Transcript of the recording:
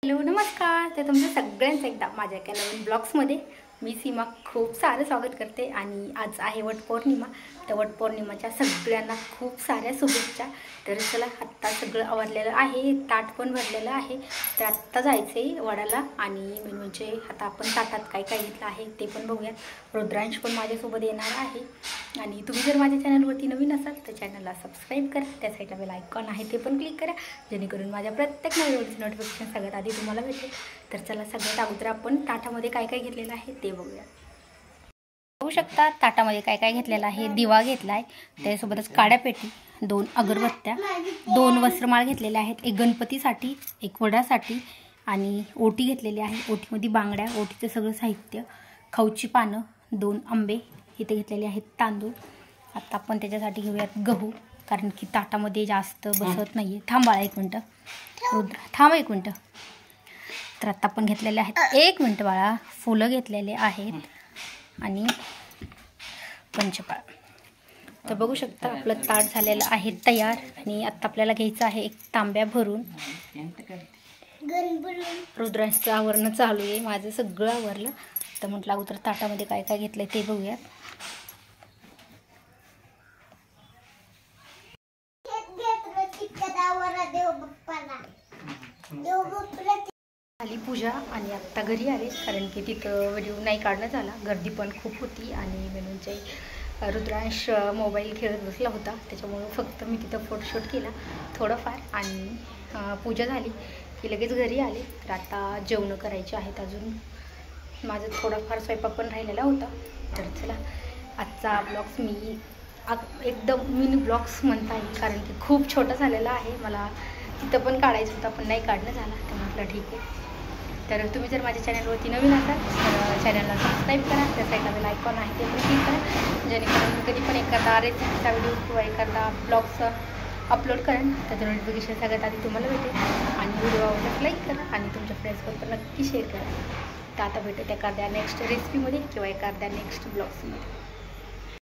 Hello नमस्कार. तर तुमचं सगळ्यांचं एकदा माझ्या एका नवीन ब्लॉग्समध्ये मी सीमा खूप सारं स्वागत करते. आणि आज आहे वटपौर्णिमा. तर वटपौर्णिमाच्या सगळ्यांना खूप साऱ्या शुभेच्छा. तर चला आत्ता सगळं आवरलेलं आहे, ताट पण भरलेलं आहे. तर आत्ता जायचं आहे वडाला. आणि मेन म्हणजे आता आपण ताटात काय काय घेतलं आहे ते पण बघूया. रुद्रांश पण माझ्यासोबत येणार आहे. आणि तुम्ही जर माझ्या चॅनलवरती नवीन असाल तर चॅनलला सबस्क्राईब करा. त्या साईडला बेल आयकॉन आहे ते पण क्लिक करा, जेणेकरून माझ्या प्रत्येक व्हिडिओची नोटिफिकेशन सगळ्यात आधी तुम्हाला भेटेल. तर चला सगळ्यात अगोदर आपण ताटामध्ये काय काय घेतलेलं आहे ते बघूया. बघू शकता ताटामध्ये काय काय घेतलेलं आहे. दिवा घेतला आहे, त्याच्यासोबतच काड्यापेटी, 2 अगरबत्त्या, 2 वस्त्रमाळ घेतलेल्या आहेत, एक गणपतीसाठी, एक वडासाठी आणि ओटी घेतलेली आहे. ओटीमध्ये बांगड्या, ओटीचं सगळं साहित्य, खाऊची पानं, 2 आंबे इथे घेतलेले आहेत, तांदूळ. आता आपण त्याच्यासाठी घेऊयात गहू, कारण की ताटामध्ये जास्त बसत नाही आहे. थांब बाळा 1 मिनटं, रुद्र थांब 1 मिनटं. तर आता आपण घेतलेले आहेत, 1 मिनटं बाळा, फुलं घेतलेले आहेत आणि पंचपाळ. तर बघू शकता आपलं ताट झालेलं आहे तयार. आणि आता आपल्याला घ्यायचं आहे एक तांब्या भरून. रुद्रांचं आवरणं चालू आहे, माझं सगळं आवरलं. तर म्हटलं अगोदर ताटामध्ये काय काय घेतलंय ते बघूयात. झाली पूजा आणि आत्ता घरी आले, कारण की तिथं व्हिडिओ नाही काढणं झाला, गर्दी पण खूप होती. आणि म्हणजे रुद्रांश मोबाईल खेळत बसला होता, त्याच्यामुळं फक्त मी तिथं फोटोशूट केला थोडंफार. आणि पूजा झाली की लगेच घरी आले. तर आता जेवणं करायचे आहेत. अजून माझं थोडाफार स्वयंपाक पण राहिलेला होता. तर चला आजचा ब्लॉग्स मी एकदम मिनी ब्लॉग्स म्हणता येईल, कारण की खूप छोटा झालेला आहे. मला तिथं पण काढायचं होतं पण नाही काढणं झाला. तर म्हटलं ठीक आहे. तर तुम्ही जर माझ्या चॅनलवरती नवीन असाल तर चॅनलला सबस्क्राईब करा. त्या साईडला बेल आयकॉन आहे ते पण क्लिक करा, जेणेकरून मी कधी पण एखादा रेसिपीचा व्हिडिओ किंवा एखादा ब्लॉग्स अपलोड करेन त्याचं नोटिफिकेशन सगळ्यात आधी तुम्हाला भेटेल. आणि व्हिडिओ आवडल्यास लाईक करा आणि तुमच्या फ्रेंड्सबरोबर नक्की शेअर करा. तर आता भेटत एखाद्या नेक्स्ट रेसिपीमध्ये किंवा एखाद्या नेक्स्ट ब्लॉग्समध्ये.